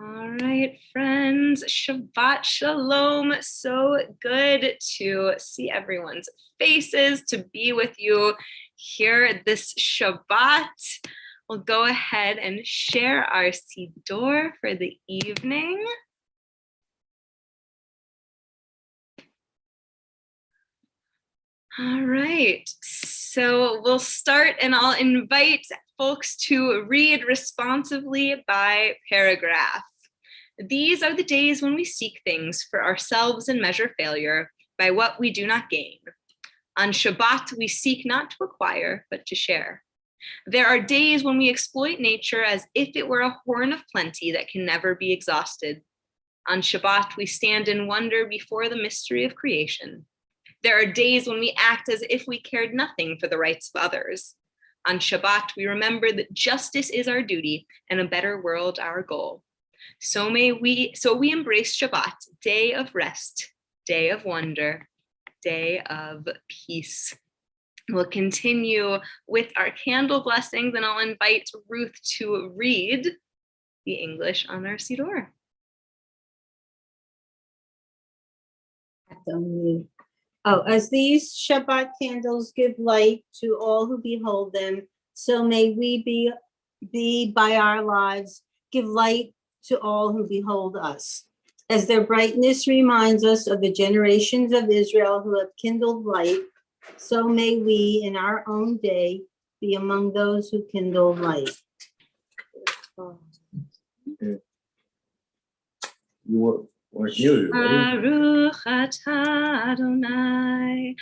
All right, friends, Shabbat Shalom. So good to see everyone's faces, to be with you here this Shabbat. We'll go ahead and share our Siddur for the evening. All right, so we'll start and I'll invite folks to read responsively by paragraph. These are the days when we seek things for ourselves and measure failure by what we do not gain. On Shabbat, we seek not to acquire, but to share. There are days when we exploit nature as if it were a horn of plenty that can never be exhausted. On Shabbat, we stand in wonder before the mystery of creation. There are days when we act as if we cared nothing for the rights of others. On Shabbat, we remember that justice is our duty and a better world our goal. So we embrace Shabbat, day of rest, day of wonder, day of peace. We'll continue with our candle blessings, and I'll invite Ruth to read the English on our Siddur. As these Shabbat candles give light to all who behold them, so may we be by our lives, give light to all who behold us. As their brightness reminds us of the generations of Israel who have kindled light, so may we in our own day be among those who kindle light. Baruch atah Adonai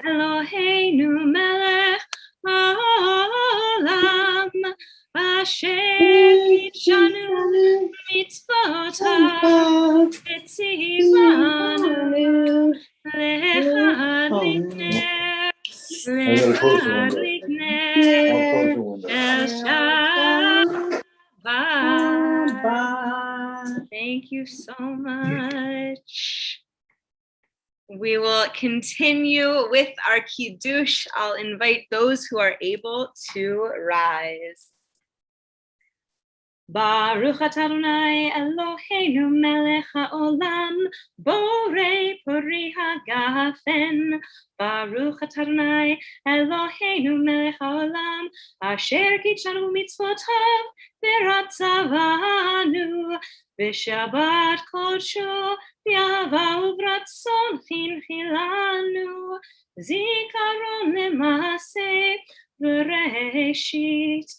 Eloheinu melech haolam asher kitshanu mitzvotav v'tzivanu lechad likner el Shabbat. Thank you so much. We will continue with our Kiddush. I'll invite those who are able to rise. Baruch atah Adonai Eloheinu melech haolam borei pori hagafen. Baruch atah Adonai Eloheinu melech haolam asher kitshanu mitzvotav v'ratzavanu v'shabbat kodsho v'ahava uvratzon chinchilanu zikaron lemaseh v'reshit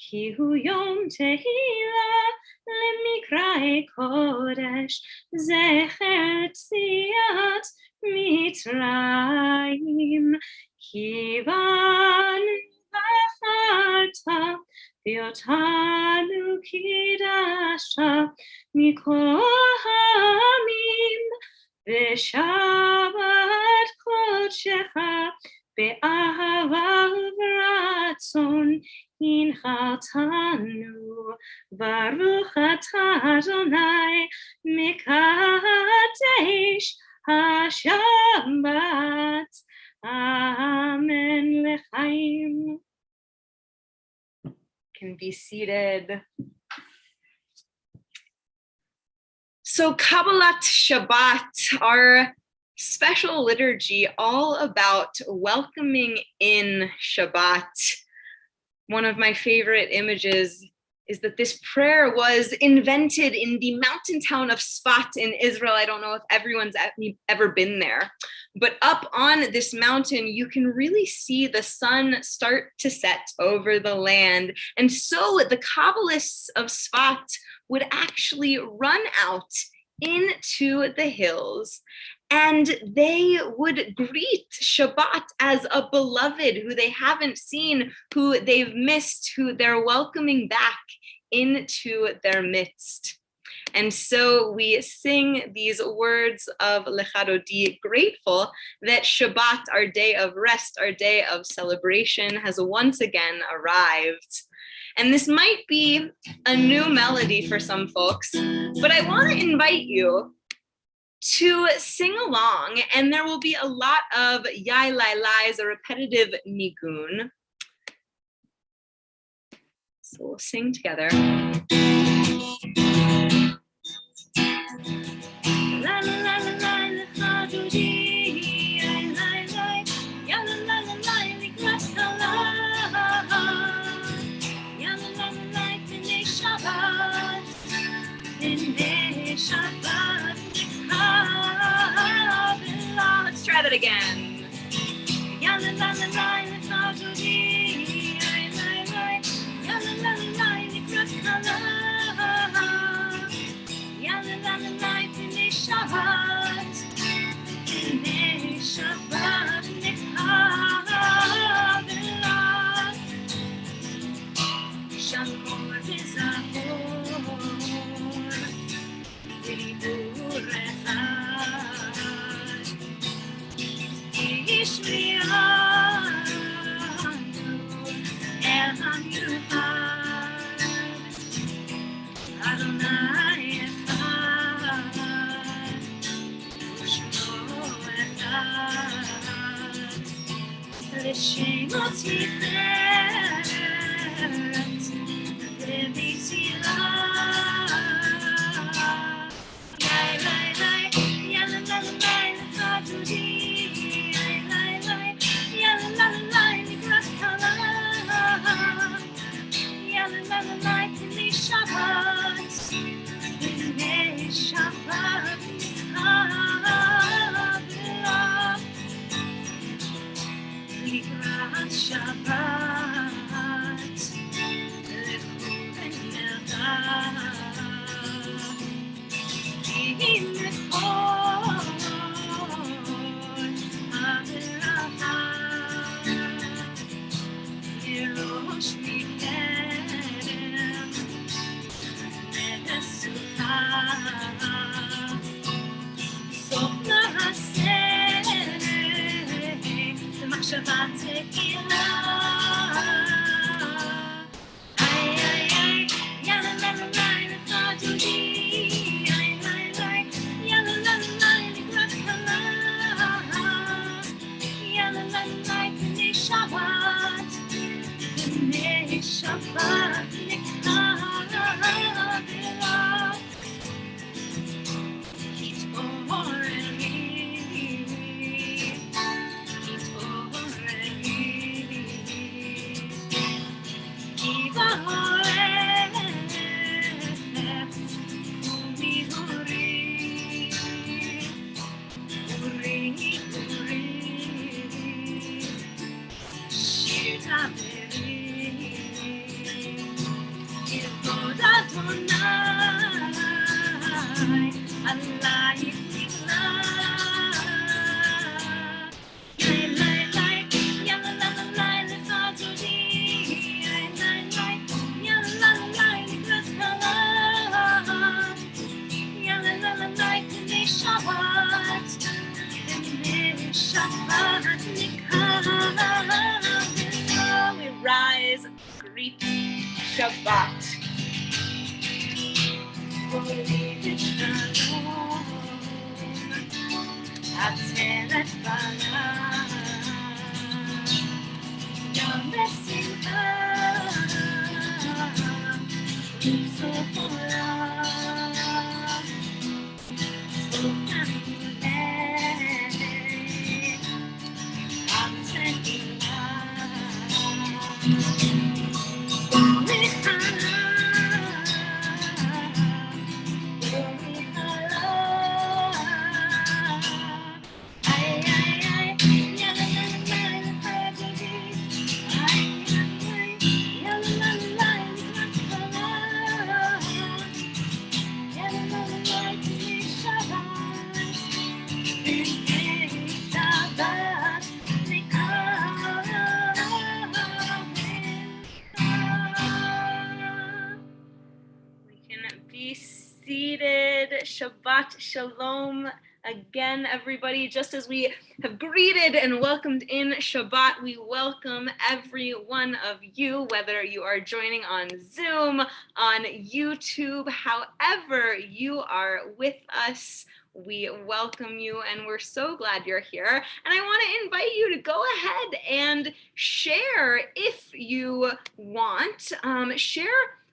Ki hu yom tehila lemikrae kodesh zecher tziat mitzrayim ki banu v'acharta v'otanu kidashta mikol ha'amim v'shabbat kodshecha be'ahava uvratzon Inchatanu, Baruch atah Adonai, Mekadesh HaShabbat. Amen lechaim. Can be seated. So Kabbalat Shabbat, our special liturgy, all about welcoming in Shabbat. One of my favorite images is that this prayer was invented in the mountain town of Sfat in Israel. I don't know if everyone's ever been there, but up on this mountain, you can really see the sun start to set over the land. And so the Kabbalists of Sfat would actually run out into the hills, and they would greet Shabbat as a beloved who they haven't seen, who they've missed, who they're welcoming back into their midst. And so we sing these words of Lecha Dodi, grateful that Shabbat, our day of rest, our day of celebration, has once again arrived. And this might be a new melody for some folks, but I want to invite you to sing along, and there will be a lot of yai lai lais, a repetitive nigun. So we'll sing together. it again. Ya la la la la, l'chadodi, ay la la. Ya la la la la, l'krat hala. Ya la la la la, b'nei Shabbat. B'nei Shabbat, nekavela. Shalom v'zahor, v'dibur echad. Yishmi'anu el hamiluchad. Adonai echad, u'shmo echad. L'shemot tiferet v'bitila. Yai, lai, lai, ya la la la la, l'chadodi. Yai, lai, lai, ya la la la la, l'krat hala. Ya la la la la, b'nei Shabbat. B'nei Shabbat, nekavela. Likrat Shabbat, lechu v'nercha. Hine kol ha'berachah, yerosh michem ve'esucha. סוף נעשה במחשבה תקינה. איי איי איי, יאללה לה לה לה, l'chadodi. איי איי איי, יאללה לה לה לה, לקראת קלה. יאללה לה לה לה, ב'nei Shabbat. ב'nei Shabbat, nekavela. We rise, greet Shabbat. Ateret bala, yom besimcha, u'tzofora, tzofamuleh, seated. Shabbat Shalom again, everybody. Just as we have greeted and welcomed in Shabbat, we welcome every one of you, whether you are joining on Zoom, on YouTube, however you are with us. We welcome you and we're so glad you're here. And I want to invite you to go ahead and share if you want. Share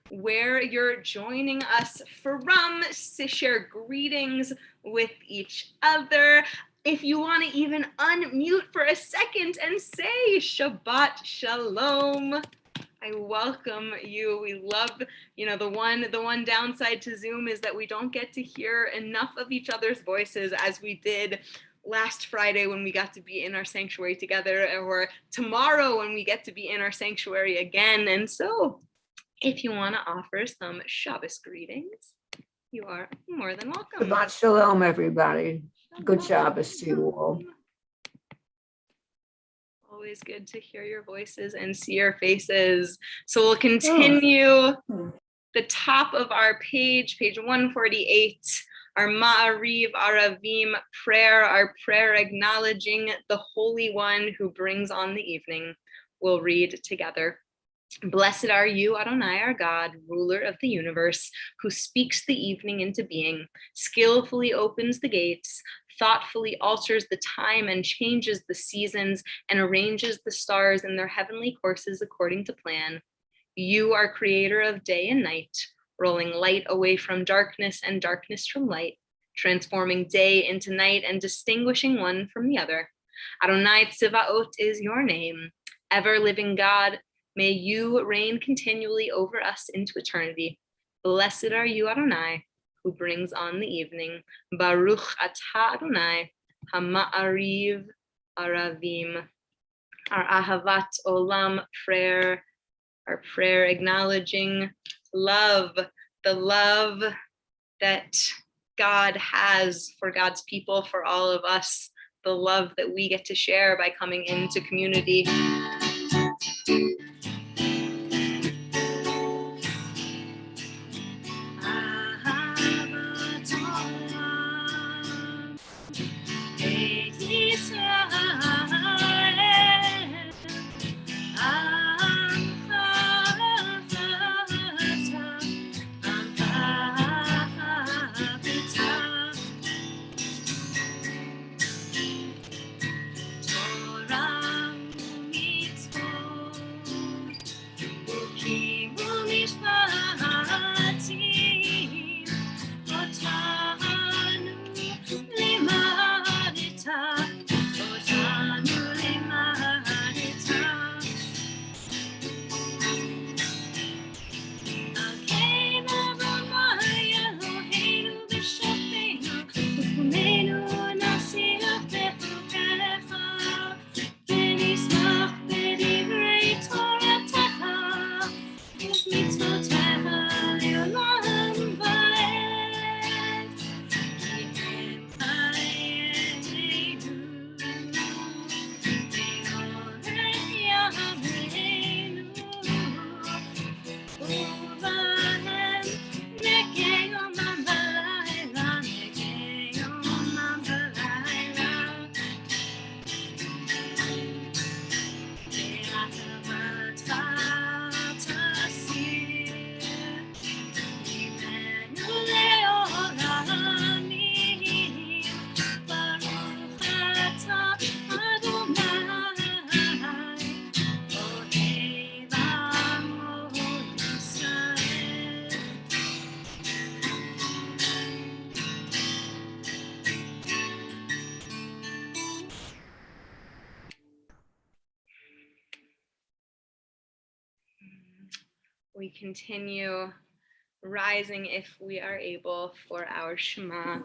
where you're joining us from, share greetings with each other. If you want to even unmute for a second and say Shabbat Shalom, I welcome you. We love, the one downside to Zoom is that we don't get to hear enough of each other's voices as we did last Friday when we got to be in our sanctuary together, or tomorrow when we get to be in our sanctuary again. And so if you want to offer some Shabbos greetings, you are more than welcome. Shabbat shalom, everybody. Good Shabbos to you all. Always good to hear your voices and see your faces. So we'll continue the top of our page 148, our Ma'ariv Aravim prayer, our prayer acknowledging the Holy One who brings on the evening. We'll read together. Blessed are you, Adonai, our God, ruler of the universe, who speaks the evening into being, skillfully opens the gates, thoughtfully alters the time and changes the seasons, and arranges the stars in their heavenly courses according to plan. You are creator of day and night, rolling light away from darkness and darkness from light, transforming day into night and distinguishing one from the other. Adonai Tzivaot is your name. Ever-living God, may you reign continually over us into eternity. Blessed are you, Adonai, who brings on the evening. Baruch atah Adonai, Hama'ariv Aravim. Our Ahavat Olam prayer, our prayer acknowledging love, the love that God has for God's people, for all of us, the love that we get to share by coming into community. We continue rising if we are able for our Shema.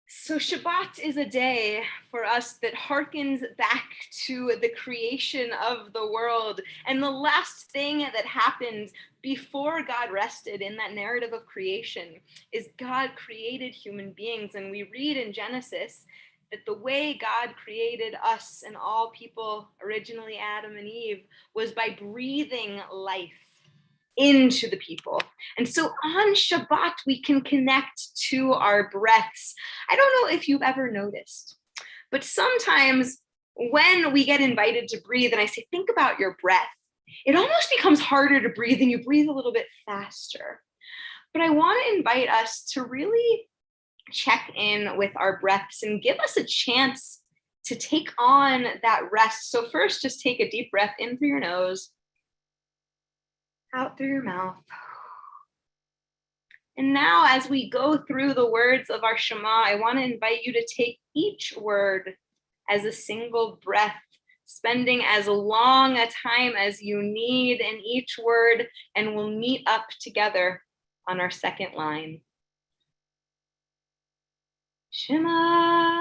So Shabbat is a day for us that harkens back to the creation of the world. And the last thing that happened before God rested in that narrative of creation is God created human beings. And we read in Genesis that the way God created us and all people, originally Adam and Eve, was by breathing life into the people. And so on Shabbat, we can connect to our breaths. I don't know if you've ever noticed, but sometimes when we get invited to breathe and I say, think about your breath, it almost becomes harder to breathe and you breathe a little bit faster. But I want to invite us to really check in with our breaths and give us a chance to take on that rest. So first, just take a deep breath in through your nose, out through your mouth. And now as we go through the words of our Shema, I want to invite you to take each word as a single breath, spending as long a time as you need in each word, and we'll meet up together on our second line. Shema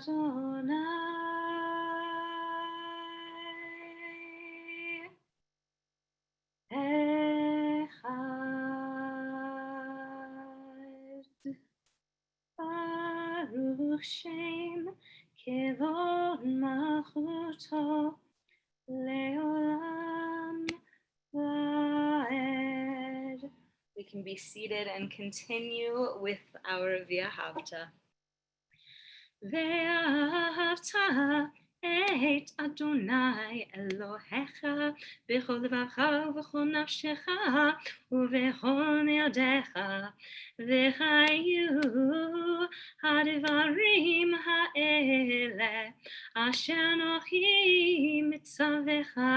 Echad. Baruch Shem Kevod Malchuto Leolam Vaed. We can be seated and continue with our V'ahavta. Ve'ahavta et Adonai Elohecha b'chol levacha v'chol nafshecha u'v'chol me'odecha v'chayu ha'devarim ha'ele asher anochi mitzavecha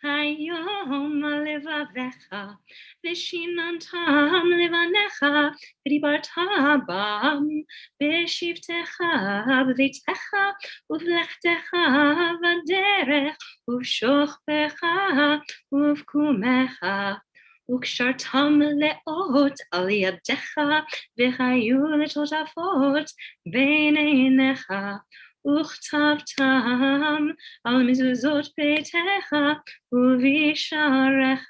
hayom levavecha v'shinantam levanecha v'dibarta bam בשבתך בביתך ובלכתך בדרך ובשוכבך ובקומך וקשרתם לאות על ידך וחיו לטוטפות בין עיניך וכתבתם על מזוזות ביתך ובשעריך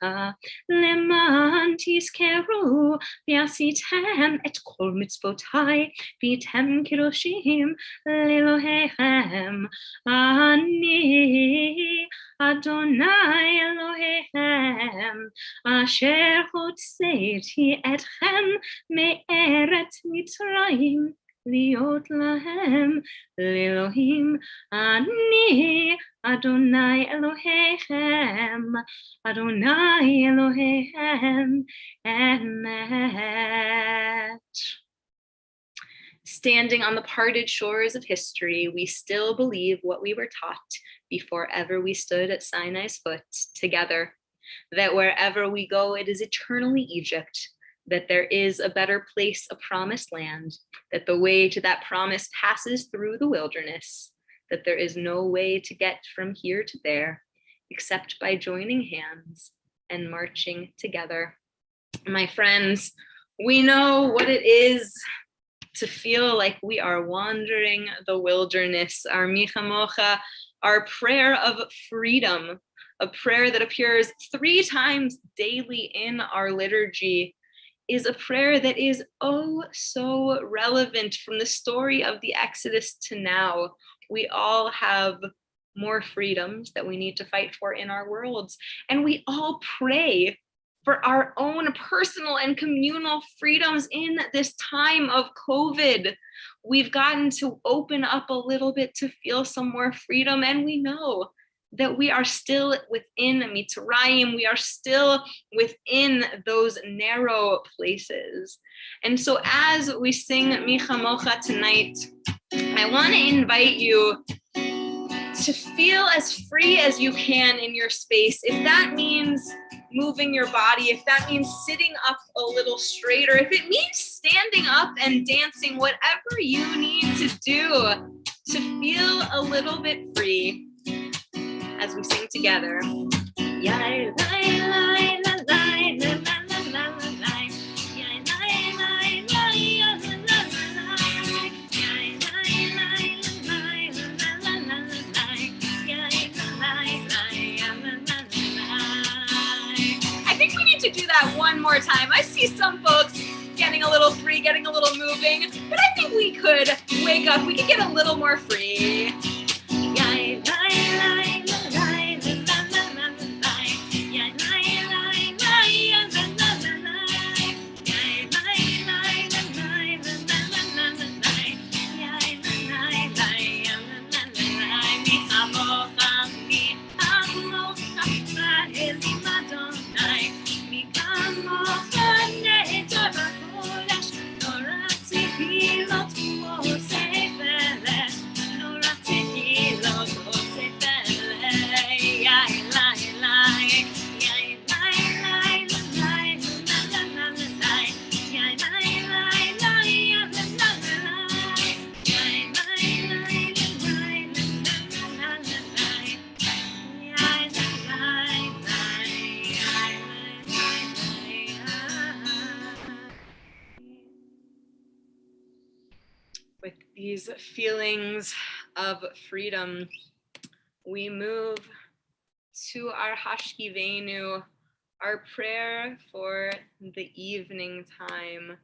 למען תזכרו ועשיתם את כל מצוותיי והייתם קדושים לאלוהיכם אני אדוני אלוהיכם אשר הוצאתי אתכם מארץ מצרים להיות להם לאלוהים אני אדוני אלוהיכם אדוני אלוהיכם emet. Standing on the parted shores of history, we still believe what we were taught before ever we stood at Sinai's foot together, that wherever we go, it is eternally Egypt, that there is a better place, a promised land, that the way to that promise passes through the wilderness, that there is no way to get from here to there, except by joining hands and marching together. My friends, we know what it is to feel like we are wandering the wilderness. Our Micha Mocha, our prayer of freedom, a prayer that appears 3 times daily in our liturgy, is a prayer that is oh so relevant from the story of the Exodus to now. We all have more freedoms that we need to fight for in our worlds, and we all pray for our own personal and communal freedoms in this time of COVID. We've gotten to open up a little bit to feel some more freedom, and we know that we are still within Mitzrayim, we are still within those narrow places. And so as we sing Micha Mocha tonight, I want to invite you to feel as free as you can in your space. If that means moving your body, if that means sitting up a little straighter, if it means standing up and dancing, whatever you need to do to feel a little bit free as we sing together. To do that one more time. I see some folks getting a little free, getting a little moving, but I think we could wake up, we could get a little more free. these feelings of freedom, we move to our Hashkivenu, our prayer for the evening time.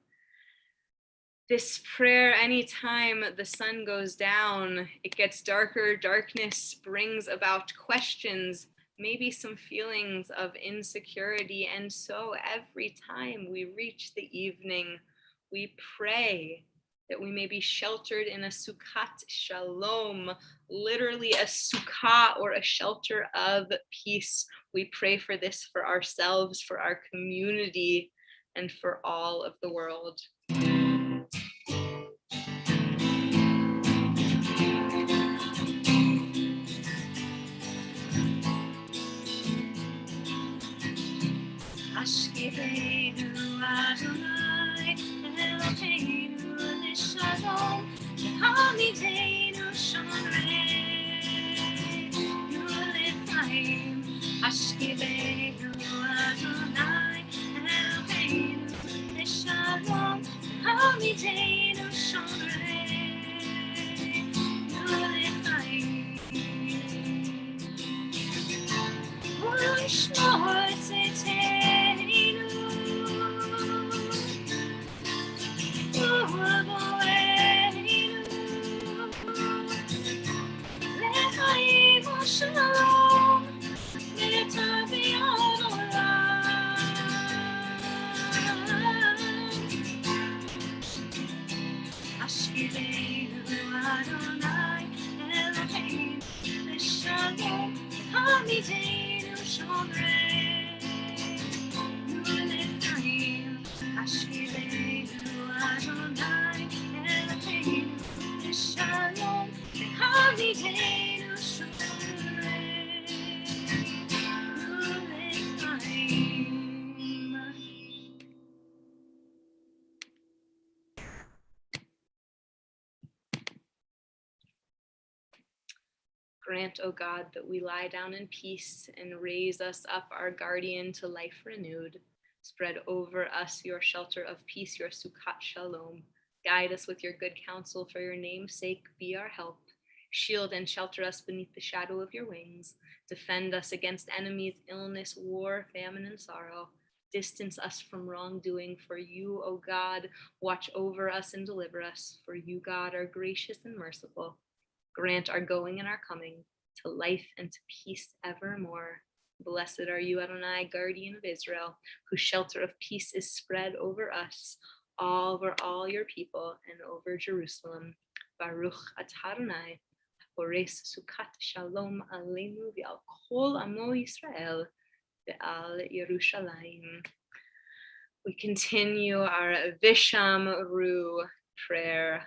This prayer, anytime the sun goes down, it gets darker, darkness brings about questions, maybe some feelings of insecurity. And so every time we reach the evening, we pray that we may be sheltered in a Sukkat Shalom, literally a sukkah or a shelter of peace. We pray for this for ourselves, for our community, and for all of the world. Ashkivenu Adonai, Eloheinu Lishalom, Hamidenu Shomrei, Yulifayim. Ashkivenu Adonai, Eloheinu Lishalom, Hamidenu Shomrei, Yulifayim. Shmor Tzitenu, U'avoenu, Lechaim u'shalom, V'tavion olam. Ashkivenu Adonai, Eloheinu Lishalom, Hamidenu Shomrei, Yulifayim. Ashkivenu Adonai, Eloheinu Lishalom, Hamidenu Shomrei, Yulifayim. Grant, O God, that we lie down in peace and raise us up, our guardian, to life renewed. Spread over us your shelter of peace, your Sukkat Shalom. Guide us with your good counsel, for your name's sake, be our help. Shield and shelter us beneath the shadow of your wings. Defend us against enemies, illness, war, famine, and sorrow. Distance us from wrongdoing, for you, O God, watch over us and deliver us, for you, God, are gracious and merciful. Grant our going and our coming to life and to peace evermore. Blessed are you, Adonai, guardian of Israel, whose shelter of peace is spread over us, over all your people, and over Jerusalem. Baruch atah Adonai, hores Sukkat Shalom aleinu v'al kol amo Yisrael v'al Yerushalayim. We continue our Visham Ru prayer,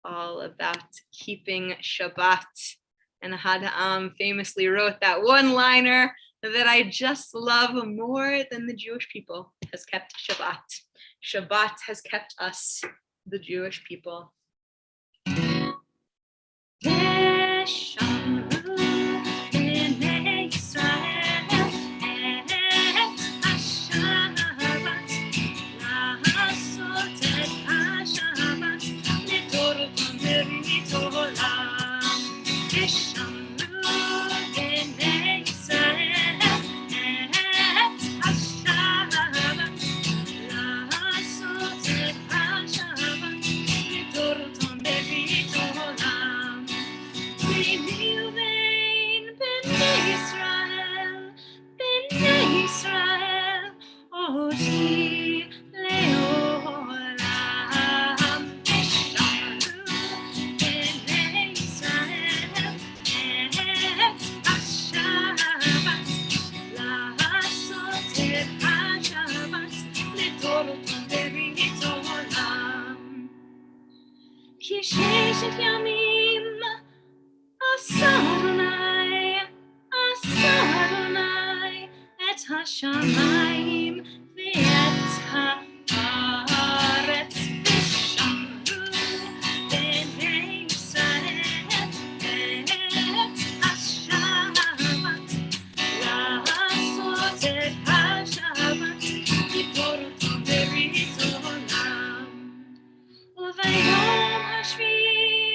all about keeping Shabbat. And Hadam famously wrote that one-liner that I just love more than the Jewish people has kept Shabbat. Shabbat has kept us, the Jewish people. Vayom hashvi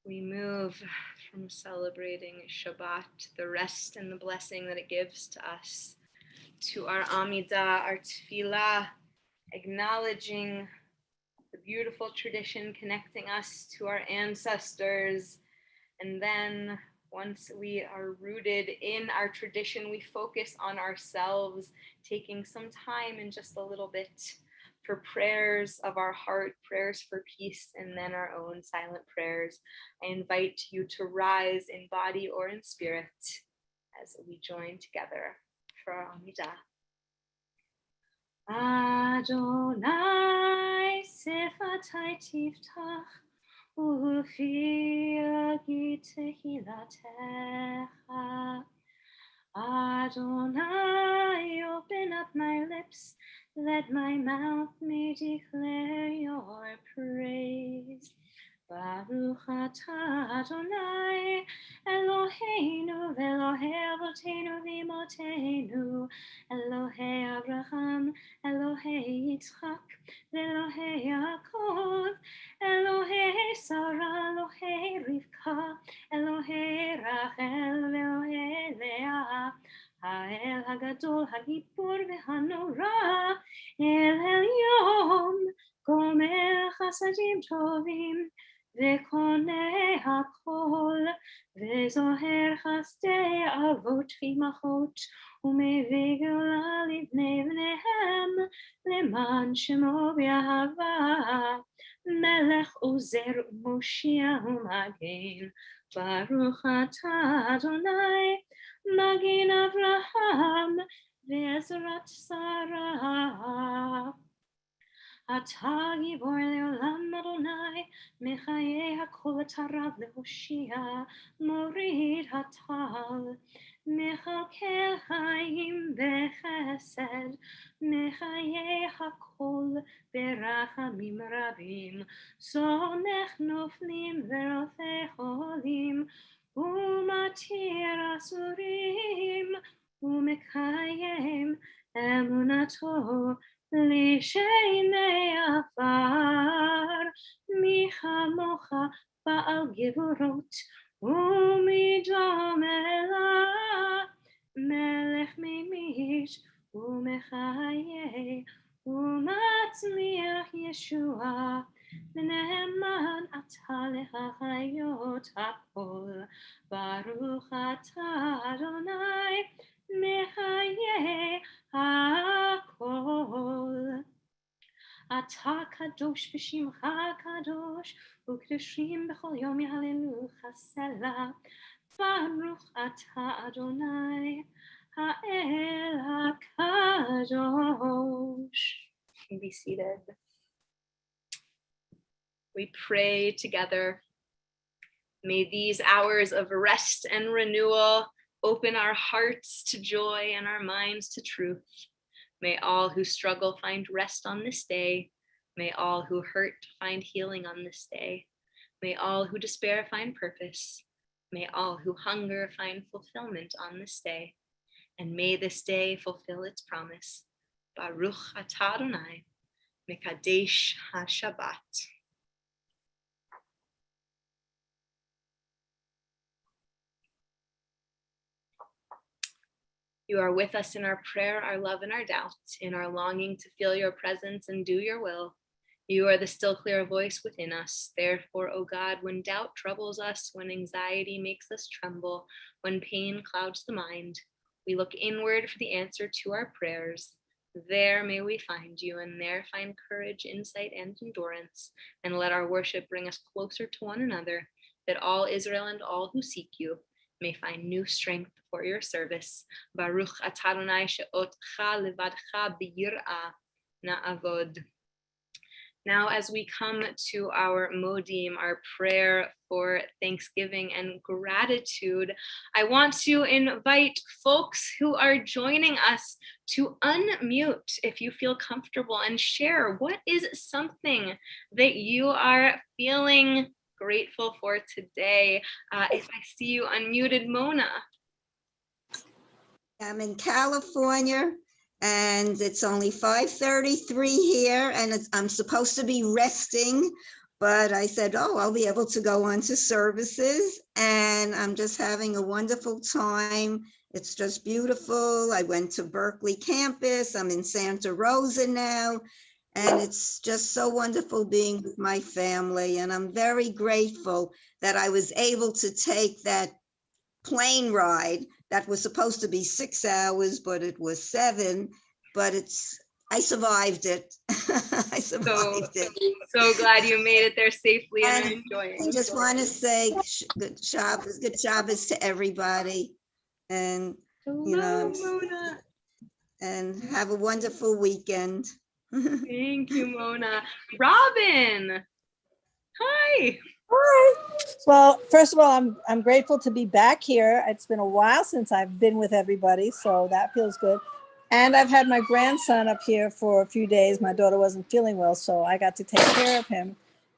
we move from celebrating Shabbat, the rest and the blessing that it gives to us, to our Amidah, our Tefillah, acknowledging the beautiful tradition connecting us to our ancestors. And then once we are rooted in our tradition, we focus on ourselves, taking some time in just a little bit for prayers of our heart, prayers for peace, and then our own silent prayers. I invite you to rise in body or in spirit as we join together for our Amidah. Adonai sefatai tiftach ufi agi tehilatecha. Adonai, open up my lips, let my mouth may declare your praise. Baruch atah Adonai, Eloheinu ve'Elohei avotenu v'imotenu, Elohei Abraham, Elohei Yitzchak, ve'Elohei Yaakov, Elohei Sarah, Elohei Rivka, Elohei Rachel, ve'Elohei Leah, Ha'el Hagadol, Hagibor ve'Hanora, El Elyon, Gomer Chasadim Tovim, וקונה הכל, וזוהר חסדי אבות ואימהות, ומביא גאולה לבני בניהם, למען שמו באהבה, מלך עוזר ומושיע ומגן, ברוך אתה אדוני, מגן אברהם, ועזרת שרה. אתה גיבור לעולם אדוני, מחיי הכל אתה רב להושיע, מוריד הטל, מכלכל חיים בחסד, מחיי הכל ברחמים רבים, סומך נופלים ורופא חולים, ומתיר אסורים, ומקיים אמונתו, לשני עפר, מי כמוך בעל גבורות, ומדום אלה, מלך ממית ומחיה, ומצמיח ישועה, ונאמן אתה להחיות הכל, ברוך אתה אדוני, מחיה הכל. אתה קדוש בשמך קדוש, וקדושים בכל יום יהללוך סלה. ברוך אתה אדוני, האל הקדוש. Be seated. We pray together. May these hours of rest and renewal open our hearts to joy and our minds to truth. May all who struggle find rest on this day. May all who hurt find healing on this day. May all who despair find purpose. May all who hunger find fulfillment on this day. And may this day fulfill its promise. Baruch atah Adonai, Mekadesh HaShabbat. You are with us in our prayer, our love, and our doubt, in our longing to feel your presence and do your will. You are the still clear voice within us. Therefore, O God, when doubt troubles us, when anxiety makes us tremble, when pain clouds the mind, we look inward for the answer to our prayers. There may we find you, and there find courage, insight, and endurance. And let our worship bring us closer to one another, that all Israel and all who seek you may find new strength for your service. Baruch atah Adonai she'otcha levadcha b'yir'ah na'avod. Now, as we come to our modim, our prayer for thanksgiving and gratitude, I want to invite folks who are joining us to unmute if you feel comfortable and share what is something that you are feeling grateful for today. If I see you unmuted, Mona. I'm in California and it's only 5:33 here and I'm supposed to be resting, but I said, oh, I'll be able to go on to services, and I'm just having a wonderful time. It's just beautiful. I went to Berkeley campus. I'm in Santa Rosa now, and it's just so wonderful being with my family. And I'm very grateful that I was able to take that plane ride that was supposed to be 6 hours, but it was 7. But I survived it. I survived it. So glad you made it there safely and And enjoying. I just want to say good Shabbos to everybody, and Hello, Mona. and have a wonderful weekend. Thank you, Mona. Robin, hi. Hi. Well, first of all, I'm grateful to be back here. It's been a while since I've been with everybody, so that feels good. And I've had my grandson up here for a few days. My daughter wasn't feeling well, so I got to take care of him.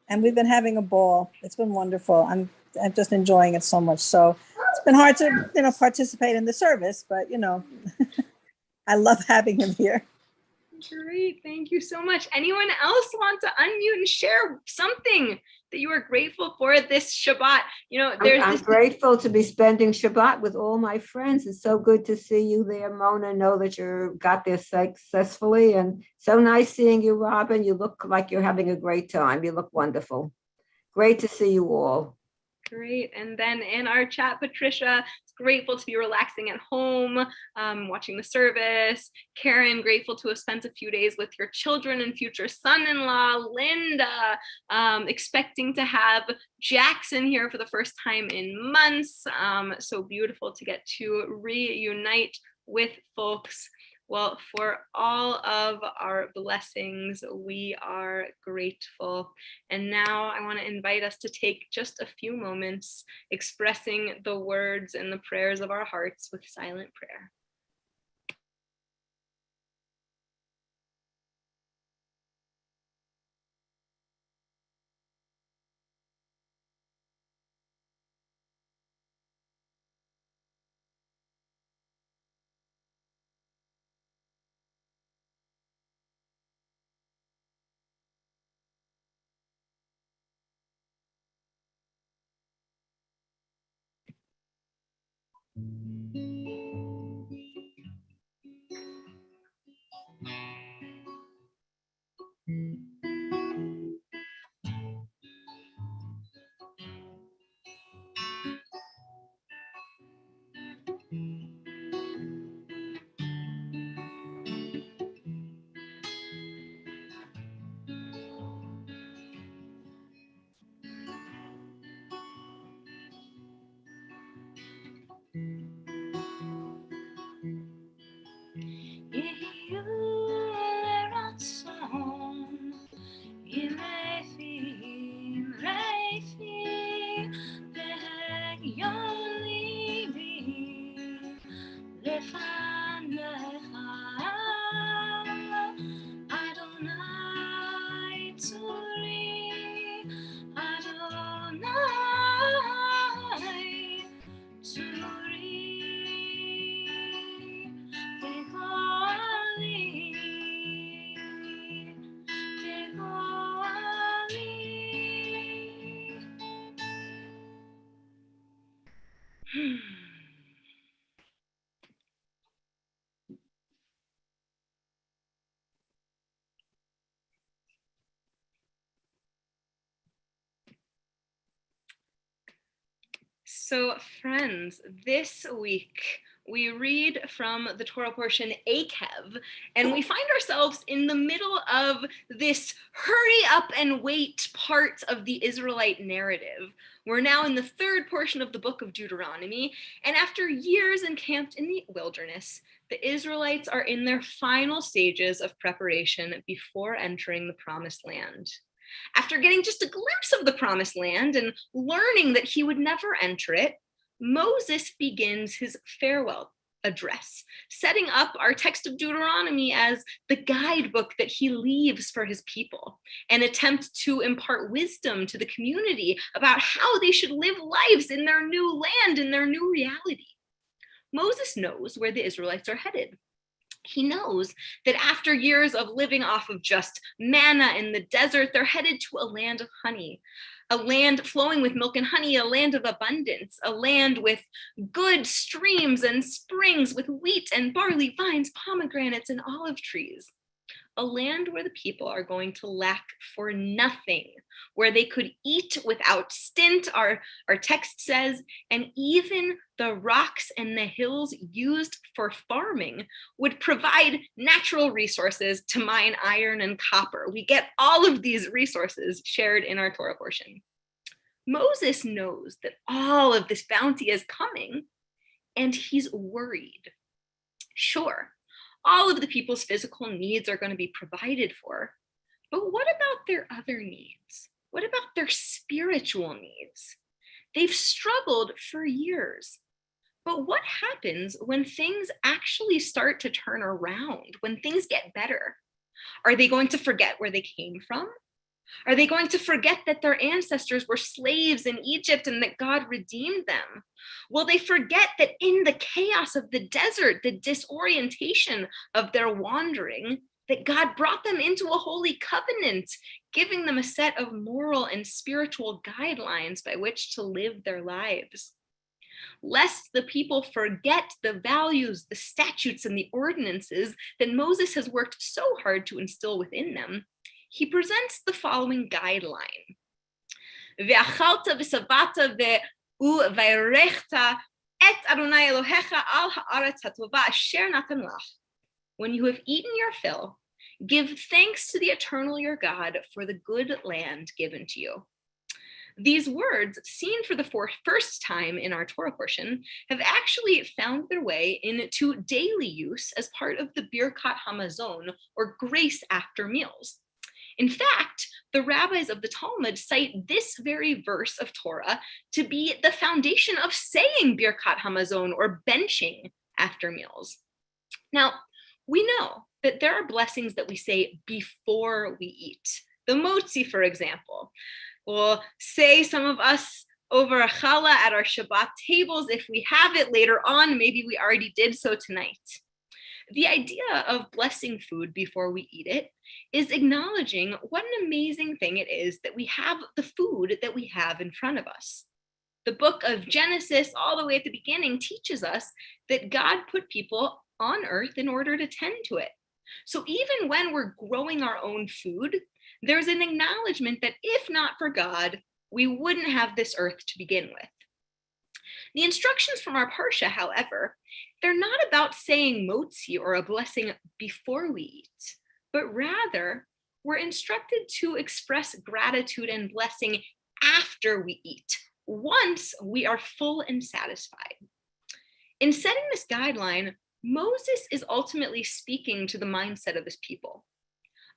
And we've been having a ball. It's been wonderful. I'm just enjoying it so much. So it's been hard to, participate in the service, but I love having him here. Great, thank you so much. Anyone else want to unmute and share something that you are grateful for this Shabbat? I'm grateful to be spending Shabbat with all my friends. It's so good to see you there, Mona. Know that you got there successfully, and so nice seeing you, Robin. You look like you're having a great time. You look wonderful. Great to see you all. Great. And then in our chat, Patricia, it's grateful to be relaxing at home, watching the service. Karen, grateful to have spent a few days with your children and future son-in-law. Linda, expecting to have Jackson here for the first time in months. So beautiful to get to reunite with folks. Well, for all of our blessings, we are grateful. And now I want to invite us to take just a few moments expressing the words and the prayers of our hearts with silent prayer. So friends, this week we read from the Torah portion Akev, and we find ourselves in the middle of this hurry up and wait part of the Israelite narrative. We're now in the third portion of the book of Deuteronomy, and after years encamped in the wilderness, the Israelites are in their final stages of preparation before entering the promised land. After getting just a glimpse of the promised land and learning that he would never enter it, Moses begins his farewell address, setting up our text of Deuteronomy as the guidebook that he leaves for his people, an attempt to impart wisdom to the community about how they should live lives in their new land, in their new reality. Moses knows where the Israelites are headed. He knows that after years of living off of just manna in the desert, they're headed to a land of honey, a land flowing with milk and honey, a land of abundance, a land with good streams and springs, with wheat and barley, vines, pomegranates, and olive trees. A land where the people are going to lack for nothing, where they could eat without stint, our text says, and even the rocks and the hills used for farming would provide natural resources to mine iron and copper. We get all of these resources shared in our Torah portion. Moses knows that all of this bounty is coming, and he's worried. Sure, all of the people's physical needs are going to be provided for, but what about their other needs? What about their spiritual needs? They've struggled for years, but what happens when things actually start to turn around, when things get better? Are they going to forget where they came from? Are they going to forget that their ancestors were slaves in Egypt and that God redeemed them? Will they forget that in the chaos of the desert, the disorientation of their wandering, that God brought them into a holy covenant, giving them a set of moral and spiritual guidelines by which to live their lives? Lest the people forget the values, the statutes, and the ordinances that Moses has worked so hard to instill within them, he presents the following guideline. Ve'achalta v'savata ve'urechta et Adonai Elohecha al ha'aretz hatova asher natan lach. When you have eaten your fill, give thanks to the eternal your God for the good land given to you. These words, seen for the first time in our Torah portion, have actually found their way into daily use as part of the Birkat Hamazon, or grace after meals. In fact, the rabbis of the Talmud cite this very verse of Torah to be the foundation of saying Birkat Hamazon, or benching after meals. Now, we know that there are blessings that we say before we eat. The motzi, for example, will say some of us over a challah at our Shabbat tables. If we have it later on, maybe we already did so tonight. The idea of blessing food before we eat it is acknowledging what an amazing thing it is that we have the food that we have in front of us. The book of Genesis, all the way at the beginning, teaches us that God put people on earth in order to tend to it. So even when we're growing our own food, there's an acknowledgement that if not for God, we wouldn't have this earth to begin with. The instructions from our Parsha, however, they're not about saying motzi, or a blessing before we eat, but rather we're instructed to express gratitude and blessing after we eat, once we are full and satisfied. In setting this guideline, Moses is ultimately speaking to the mindset of his people.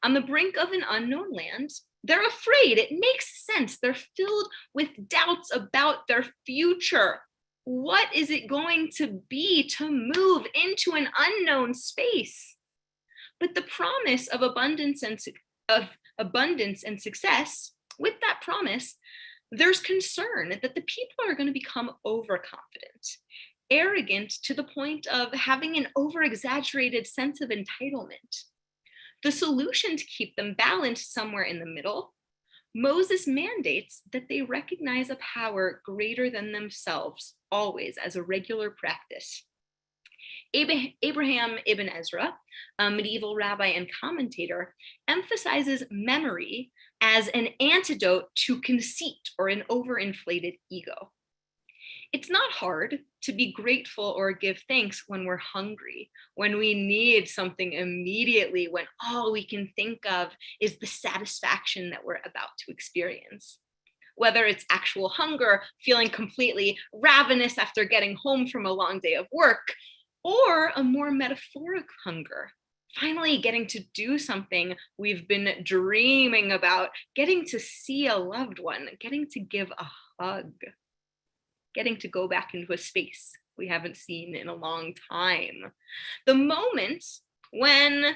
On the brink of an unknown land, they're afraid. It makes sense. They're filled with doubts about their future. What is it going to be to move into an unknown space? But the promise of abundance and success, with that promise, there's concern that the people are going to become overconfident, arrogant to the point of having an over-exaggerated sense of entitlement. The solution to keep them balanced somewhere in the middle, Moses mandates that they recognize a power greater than themselves, always, as a regular practice. Abraham ibn Ezra, a medieval rabbi and commentator, emphasizes memory as an antidote to conceit, or an overinflated ego. It's not hard to be grateful or give thanks when we're hungry, when we need something immediately, when all we can think of is the satisfaction that we're about to experience. Whether it's actual hunger, feeling completely ravenous after getting home from a long day of work, or a more metaphoric hunger, finally getting to do something we've been dreaming about, getting to see a loved one, getting to give a hug, getting to go back into a space we haven't seen in a long time. The moment when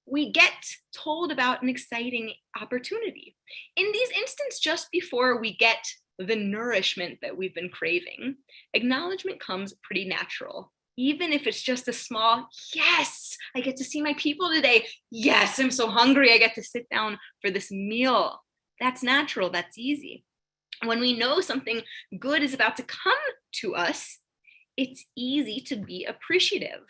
we get told about an exciting opportunity. In these instances, just before we get the nourishment that we've been craving, acknowledgement comes pretty natural. Even if it's just a small, yes, I get to see my people today. Yes, I'm so hungry. I get to sit down for this meal. That's natural. That's easy. When we know something good is about to come to us, it's easy to be appreciative.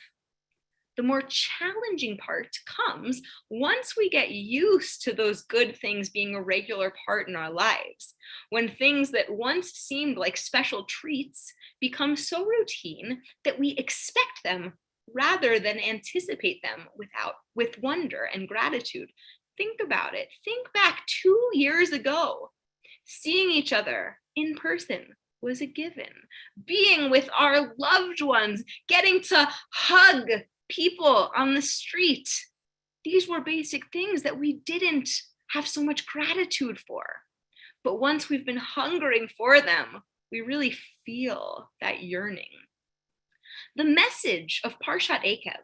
The more challenging part comes once we get used to those good things being a regular part in our lives, when things that once seemed like special treats become so routine that we expect them rather than anticipate them with wonder and gratitude. Think about it. Think back 2 years ago. Seeing each other in person was a given. Being with our loved ones, getting to hug people on the street. These were basic things that we didn't have so much gratitude for. But once we've been hungering for them, we really feel that yearning. The message of Parshat Ekev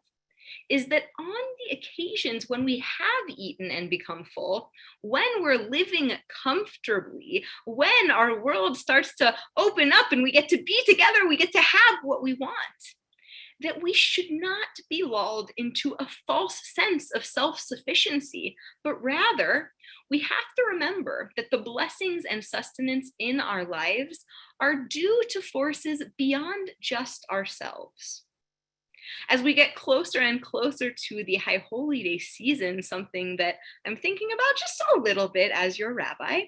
is that on the occasions when we have eaten and become full, when we're living comfortably, when our world starts to open up and we get to be together, we get to have what we want, that we should not be lulled into a false sense of self-sufficiency, but rather we have to remember that the blessings and sustenance in our lives are due to forces beyond just ourselves. As we get closer and closer to the High Holy Day season, something that I'm thinking about just a little bit as your rabbi,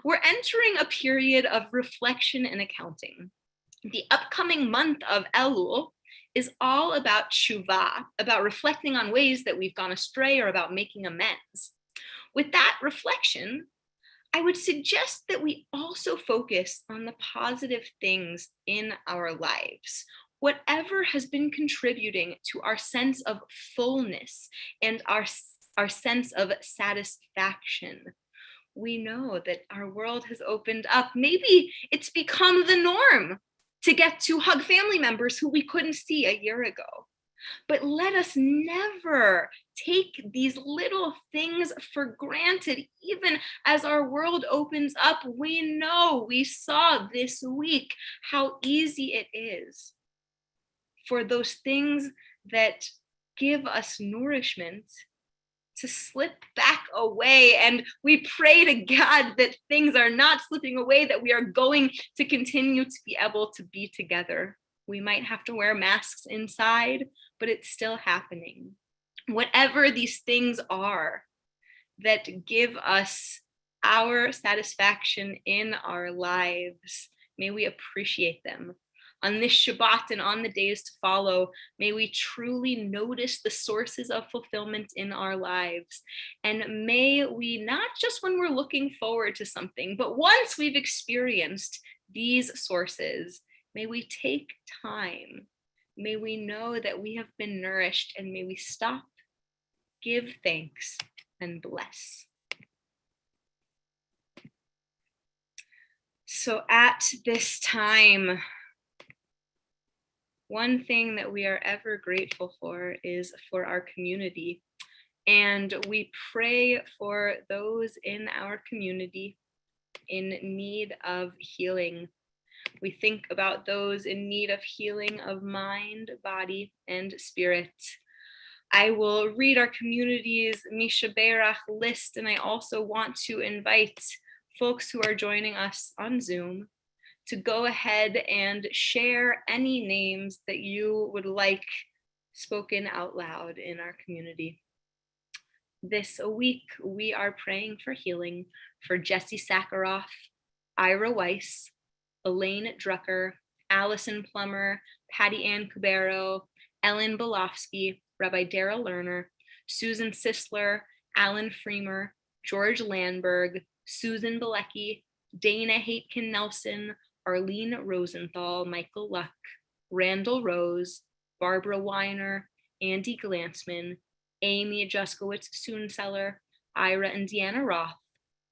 we're entering a period of reflection and accounting. The upcoming month of Elul is all about tshuva, about reflecting on ways that we've gone astray or about making amends. With that reflection, I would suggest that we also focus on the positive things in our lives. Whatever has been contributing to our sense of fullness and our sense of satisfaction. We know that our world has opened up. Maybe it's become the norm to get to hug family members who we couldn't see a year ago. But let us never take these little things for granted. Even as our world opens up, we know, we saw this week how easy it is for those things that give us nourishment to slip back away. And we pray to God that things are not slipping away, that we are going to continue to be able to be together. We might have to wear masks inside, but it's still happening. Whatever these things are that give us our satisfaction in our lives, may we appreciate them. On this Shabbat and on the days to follow, may we truly notice the sources of fulfillment in our lives. And may we, not just when we're looking forward to something, but once we've experienced these sources, may we take time. May we know that we have been nourished, and may we stop, give thanks, and bless. So at this time, one thing that we are ever grateful for is for our community. And we pray for those in our community in need of healing. We think about those in need of healing of mind, body, and spirit. I will read our community's Misha Berach list, and I also want to invite folks who are joining us on Zoom to go ahead and share any names that you would like spoken out loud in our community. This week, we are praying for healing for Jesse Sakharoff, Ira Weiss, Elaine Drucker, Allison Plummer, Patty Ann Cubero, Ellen Belofsky, Rabbi Daryl Lerner, Susan Sisler, Alan Freemer, George Landberg, Susan Bilecki, Dana Haitkin Nelson, Arlene Rosenthal, Michael Luck, Randall Rose, Barbara Weiner, Andy Glansman, Amy Juskowitz Soonseller, Ira and Deanna Roth,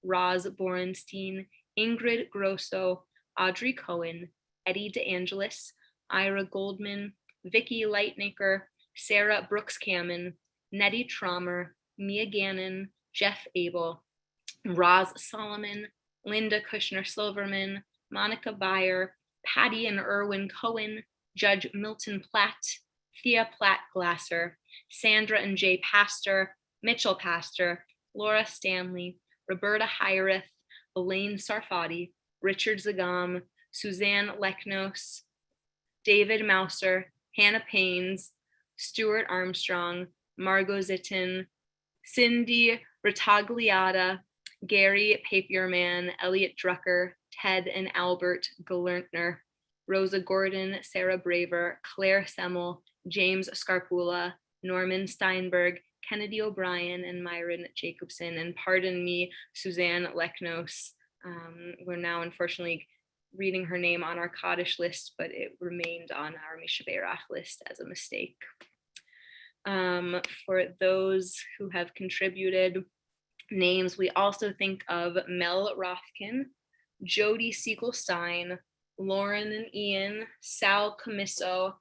Roz Borenstein, Ingrid Grosso, Audrey Cohen, Eddie DeAngelis, Ira Goldman, Vicki Lightnaker, Sarah Brooks Kamen, Nettie Trommer, Mia Gannon, Jeff Abel, Roz Solomon, Linda Kushner Silverman, Monica Byer, Patty and Erwin Cohen, Judge Milton Platt, Thea Platt Glasser, Sandra and Jay Pastor, Mitchell Pastor, Laura Stanley, Roberta Hyreth, Elaine Sarfati, Richard Zagam, Suzanne Leknos, David Mouser, Hannah Paines, Stuart Armstrong, Margot Zitton, Cindy Ritagliata, Gary Papierman, Elliot Drucker, Ted and Albert Galerntner, Rosa Gordon, Sarah Braver, Claire Semmel, James Scarpula, Norman Steinberg, Kennedy O'Brien, and Myron Jacobson. And pardon me, Suzanne Leknos. We're now unfortunately reading her name on our Kaddish list, but it remained on our Misha Beirach list as a mistake. For those who have contributed names, we also think of Mel Rothkin, Jody Siegelstein, Lauren and Ian, Sal Camiso,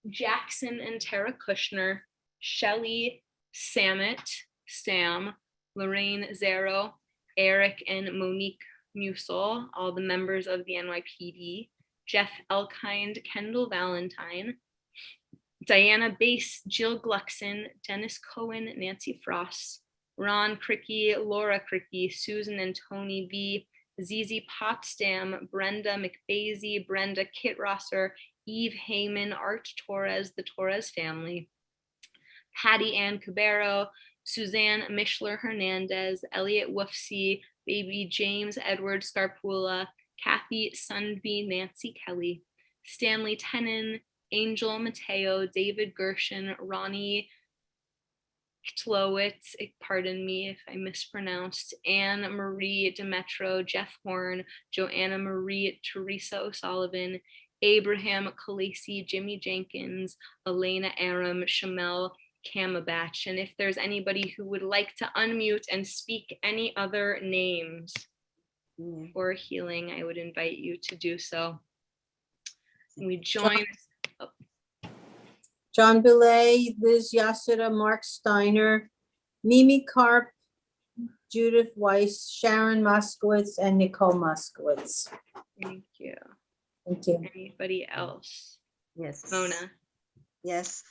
Jackson and Tara Kushner, Shelley Samet, Sam, Lorraine Zero, Eric and Monique Musel, all the members of the NYPD, Jeff Elkind, Kendall Valentine, Diana Bass, Jill Gluckson, Dennis Cohen, Nancy Frost, Ron Cricky, Laura Cricky, Susan and Tony V, Zizi Potsdam, Brenda McBasey, Brenda Kitrosser, Eve Heyman, Art Torres, the Torres family, Patty Ann Cabero, Suzanne Mishler Hernandez, Elliot Woofsey, Baby James Edward Scarpula, Kathy Sundby, Nancy Kelly, Stanley Tenen, Angel Mateo, David Gershon, Ronnie Tlowitz, pardon me if I mispronounced, Anne Marie Demetro, Jeff Horn, Joanna Marie, Teresa O'Sullivan, Abraham Khaleesi, Jimmy Jenkins, Elena Aram, Shamel Kamabach. And if there's anybody who would like to unmute and speak any other names for healing, I would invite you to do so. And we join. John Belay, Liz Yasuda, Mark Steiner, Mimi Karp, Judith Weiss, Sharon Moskowitz, and Nicole Moskowitz. Thank you. Thank you. Anybody else? Yes. Mona. Yes,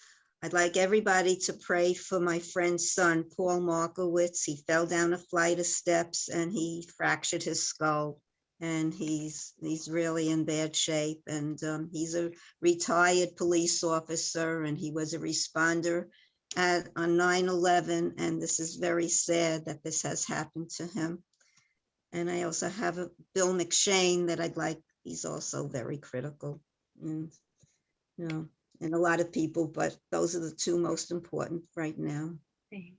I'd like everybody to pray for my friend's son, Paul Markowitz. He fell down a flight of steps and he fractured his skull. And he's really in bad shape. And he's a retired police officer, and he was a responder on 9/11. And this is very sad that this has happened to him. And I also have a Bill McShane that I'd like. He's also very critical, and and a lot of people, but those are the two most important right now. Thanks.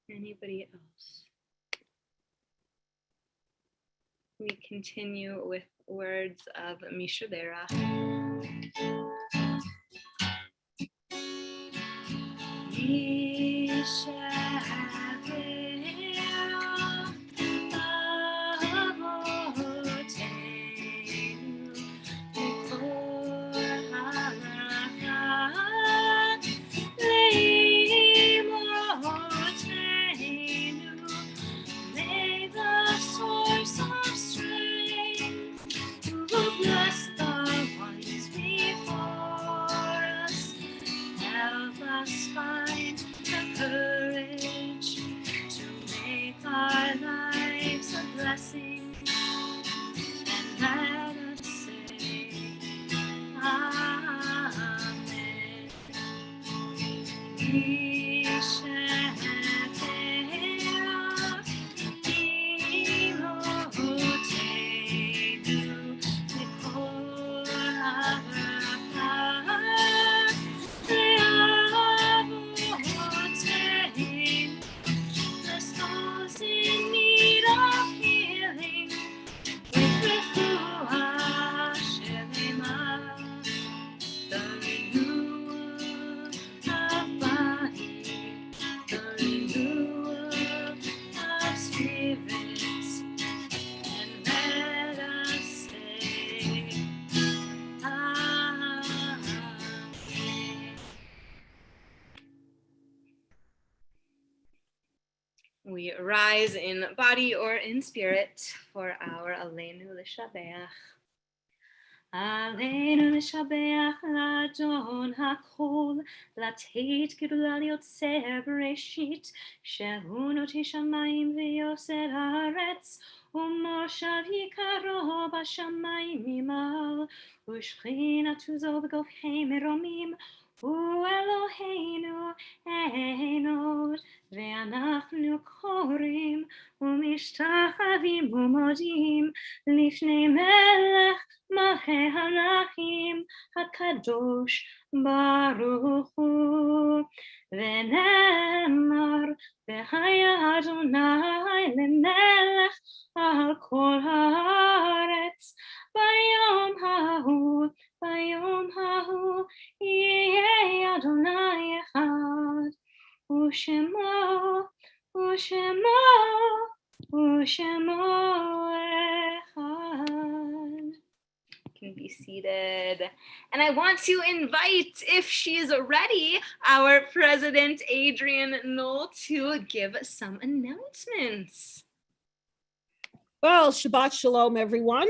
Anybody else? We continue with words of Misha Beirach. We rise in body or in spirit for our Aleinu L'Shabeach. עלינו לשבח לאדון הכל, לתת גדולה ליוצר בראשית, שהוא נוטה שמיים ויוסר הארץ, ומושב יקרו בשמיים ממעל, ושכינתו זו בגופי מרומים, הוא אלוהינו אין עוד, ואנחנו קוראים ומשתחווים ומודים לפני מלך מלכי המלכים הקדוש ברוך הוא. ונאמר והיה אדוני למלך על כל הארץ ביום ההוא יהיה אדוני אחד ושמו אחד. Can be seated. And I want to invite, if she's ready, our President Adrian Knoll to give some announcements. Well, Shabbat Shalom, everyone.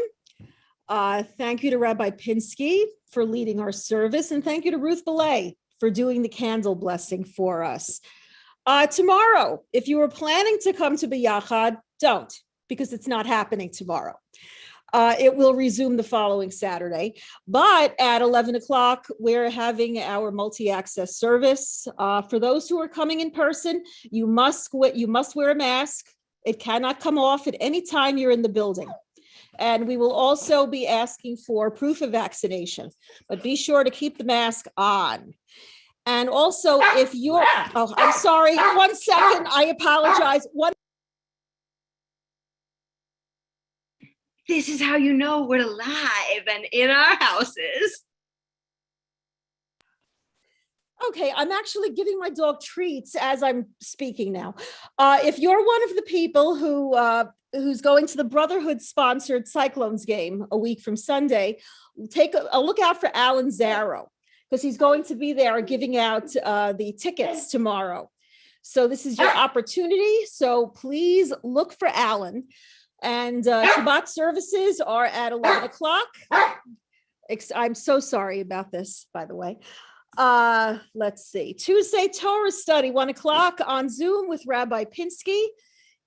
Thank you to Rabbi Pinsky for leading our service, and thank you to Ruth Belay for doing the candle blessing for us. Tomorrow, if you were planning to come to B'Yachad, don't, because it's not happening tomorrow. It will resume the following Saturday, but at 11 o'clock, we're having our multi-access service. For those who are coming in person, you must wear a mask. It cannot come off at any time you're in the building. And we will also be asking for proof of vaccination, but be sure to keep the mask on. And also, if you're, oh, I'm sorry, 1 second, I apologize. This is how you know we're live and in our houses. Okay, I'm actually giving my dog treats as I'm speaking now. If you're one of the people who's going to the Brotherhood-sponsored Cyclones game a week from Sunday, take a look out for Alan Zarrow, because he's going to be there giving out the tickets tomorrow. So this is your opportunity. So please look for Alan. And Shabbat services are at 11 o'clock. I'm so sorry about this, by the way. Let's see. Tuesday Torah study, 1 o'clock on Zoom with Rabbi Pinsky.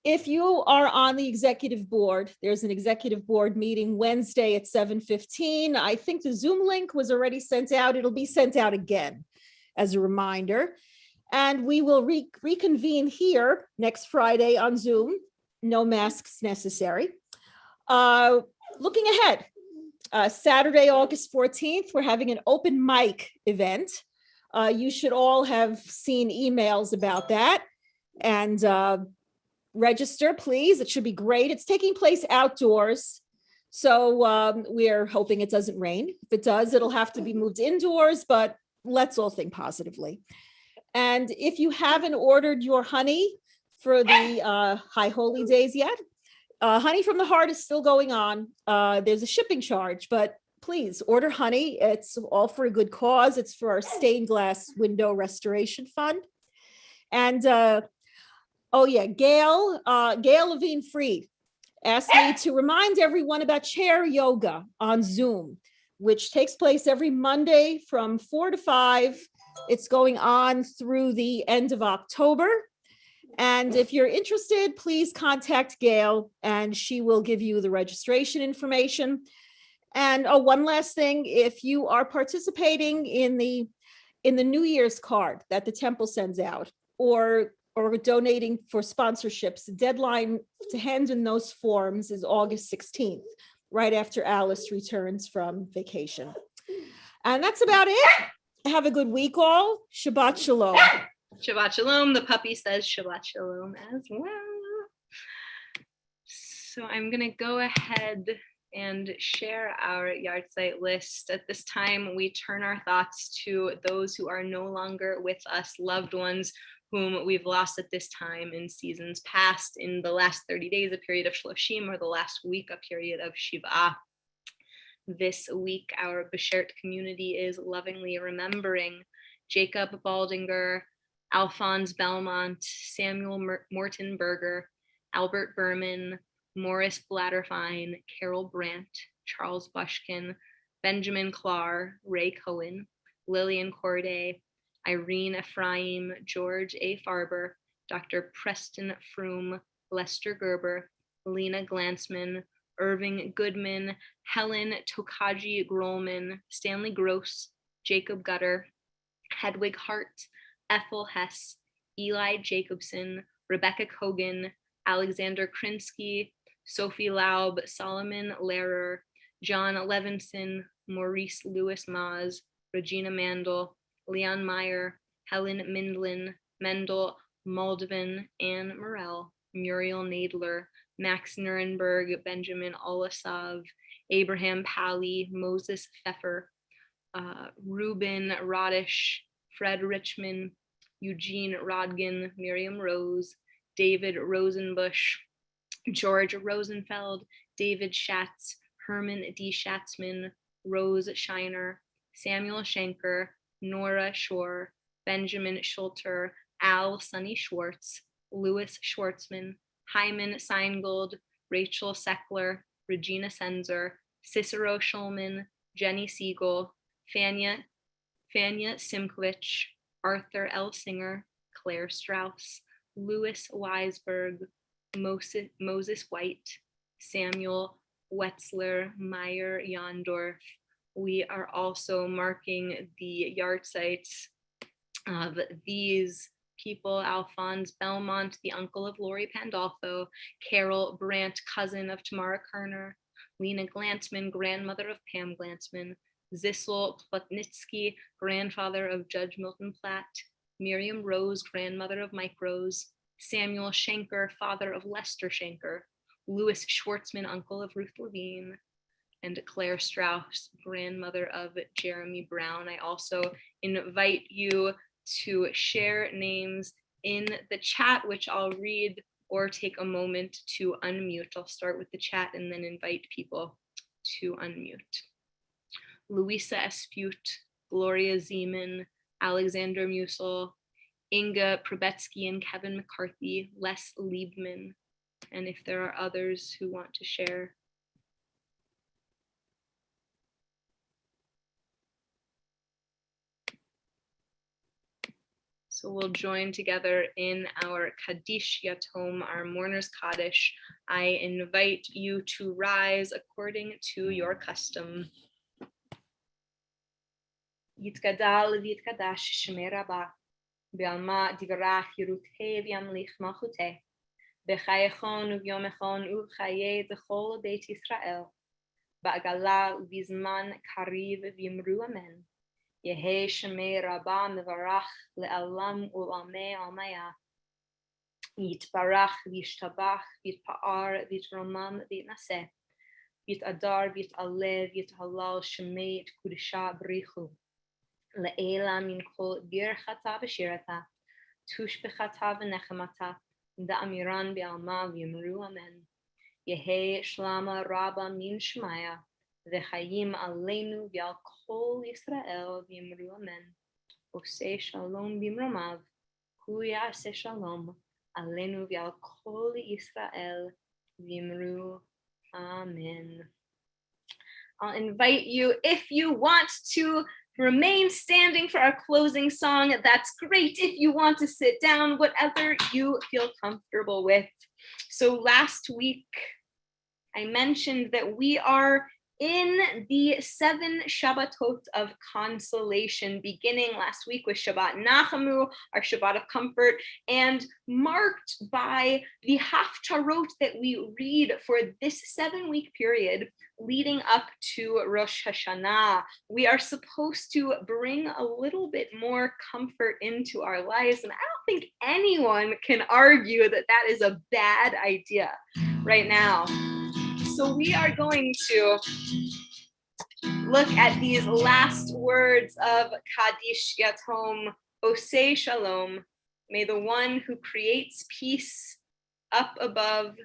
If you are on the executive board, there's an executive board meeting Wednesday at 7:15. I think the Zoom link was already sent out. It'll be sent out again as a reminder. And we will reconvene here next Friday on Zoom. No masks necessary. Looking ahead, Saturday, August 14th, we're having an open mic event. You should all have seen emails about that. And register, please. It should be great. It's taking place outdoors. So we're hoping it doesn't rain. If it does, it'll have to be moved indoors, but let's all think positively. And if you haven't ordered your honey for the High Holy Days yet, Honey from the Heart is still going on. There's a shipping charge, but please order honey. It's all for a good cause. It's for our stained glass window restoration fund. And oh yeah, Gail Levine Fried asked me to remind everyone about chair yoga on Zoom, which takes place every Monday from 4 to 5. It's going on through the end of October. And if you're interested, please contact Gail and she will give you the registration information. And one last thing, if you are participating in the New Year's card that the temple sends out, or donating for sponsorships, the deadline to hand in those forms is August 16th, right after Alice returns from vacation. And that's about it. Have a good week all. Shabbat Shalom. Shabbat Shalom. The puppy says Shabbat Shalom as well. So I'm going to go ahead and share our yahrzeit list. At this time, we turn our thoughts to those who are no longer with us, loved ones whom we've lost at this time in seasons past, in the last 30 days, a period of Shloshim, or the last week, a period of Shiv'ah. This week, our Beshert community is lovingly remembering Jacob Baldinger, Alphonse Belmont, Samuel Morton Berger, Albert Berman, Morris Blatterfine, Carol Brandt, Charles Bushkin, Benjamin Clark, Ray Cohen, Lillian Corday, Irene Ephraim, George A. Farber, Dr. Preston Froome, Lester Gerber, Lena Glansman, Irving Goodman, Helen Tokaji Grolman, Stanley Gross, Jacob Gutter, Hedwig Hart, Ethel Hess, Eli Jacobson, Rebecca Kogan, Alexander Krinsky, Sophie Laub, Solomon Lehrer, John Levinson, Maurice Lewis Maz, Regina Mandel, Leon Meyer, Helen Mindlin, Mendel Moldavin, Anne Morell, Muriel Nadler, Max Nuremberg, Benjamin Olasov, Abraham Pally, Moses Pfeffer, Ruben Radish, Fred Richman, Eugene Rodgin, Miriam Rose, David Rosenbusch, George Rosenfeld, David Schatz, Herman D. Schatzman, Rose Shiner, Samuel Schenker, Nora Shore, Benjamin Schulter, Al Sonny Schwartz, Louis Schwartzman, Hyman Seingold, Rachel Seckler, Regina Senzer, Cicero Schulman, Jenny Siegel, Fania Simkovich, Arthur L. Singer, Claire Strauss, Louis Weisberg, Moses White, Samuel Wetzler, Meyer Yondorf. We are also marking the yahrzeits of these people: Alphonse Belmont, the uncle of Lori Pandolfo, Carol Brandt, cousin of Tamara Kerner, Lena Glansman, grandmother of Pam Glansman, Zissel Plotnitsky, grandfather of Judge Milton Platt, Miriam Rose, grandmother of Mike Rose, Samuel Schenker, father of Lester Schenker, Louis Schwartzman, uncle of Ruth Levine, and Claire Strauss, grandmother of Jeremy Brown. I also invite you to share names in the chat, which I'll read, or take a moment to unmute. I'll start with the chat and then invite people to unmute. Louisa Espute, Gloria Zeman, Alexander Musel, Inga Probetsky and Kevin McCarthy, Les Liebman, and if there are others who want to share. So we'll join together in our Kaddish Yatom, our mourner's Kaddish. I invite you to rise according to your custom. Yitgadal v'yitkadash shemei Rabbah, be'alma divrach yiruteh v'yamlich malchuteh, b'chayechon u'vyomechon u'chayei d'chol beit Yisrael, ba'agala u'bizman kariv v'yimru amen. Yehe shemei Rabbah mevarach le'alam u'lamei almaya. Yitbarach v'yishtabach v'yitpa'ar v'yitromam v'yitnaseh. Yitadar v'yitaleh v'yithalal shemei t'kudisha b'richu. Le'ela min kol birchata v'shirata. Tush b'chata v'nechemata. Da'amiran b'alma v'yimru amen. Yehe shlama Rabba min shmaya. V'chayim aleinu v'al kol Yisrael v'yimru amen. Oseh shalom b'imromav. Hu ya'aseh shalom aleinu v'al kol Yisrael v'yimru amen. I'll invite you, if you want to remain standing for our closing song, that's great. If you want to sit down, whatever you feel comfortable with. So last week, I mentioned that we are in the 7 Shabbatot of consolation, beginning last week with Shabbat Nachamu, our Shabbat of comfort, and marked by the Haftarot that we read for this 7-week period leading up to Rosh Hashanah. We are supposed to bring a little bit more comfort into our lives, and I don't think anyone can argue that that is a bad idea right now. So we are going to look at these last words of Kaddish Yatom, Oseh Shalom. May the one who creates peace up above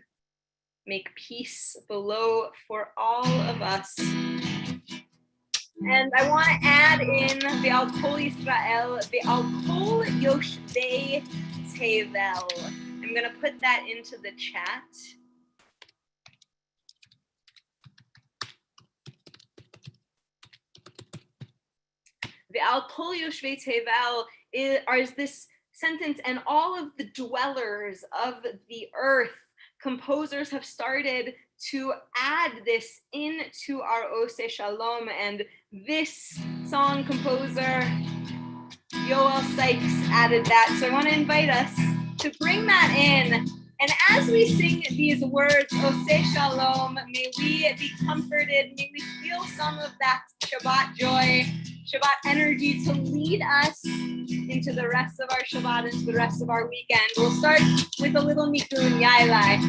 make peace below for all of us. And I want to add in Ve'al Kol Yisrael, Ve'al Kol Yoshvei Tevel. I'm going to put that into the chat. Ve'al kol yoshvei tevel is this sentence, and all of the dwellers of the earth. Composers have started to add this into our Ose Shalom, and this song composer, Yoel Sykes, added that. So I want to invite us to bring that in. And as we sing these words, Ose Shalom, may we be comforted, may we feel some of that Shabbat joy, Shabbat energy to lead us into the rest of our Shabbat, into the rest of our weekend. We'll start with a little Nikun, Yailai.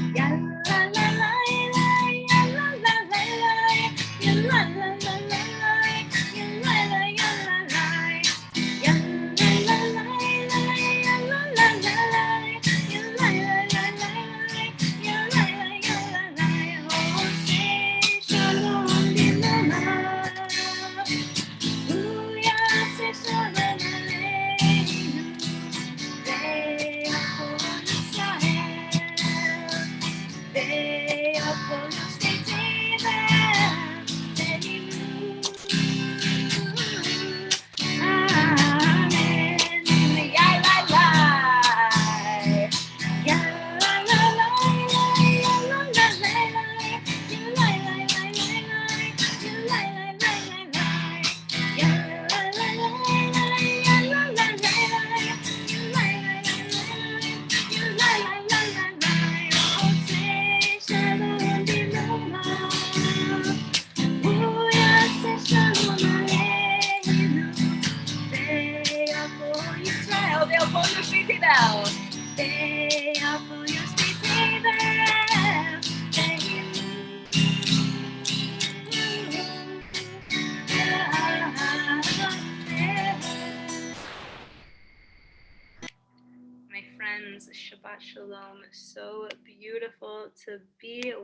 My friends, Shabbat Shalom. So beautiful to be with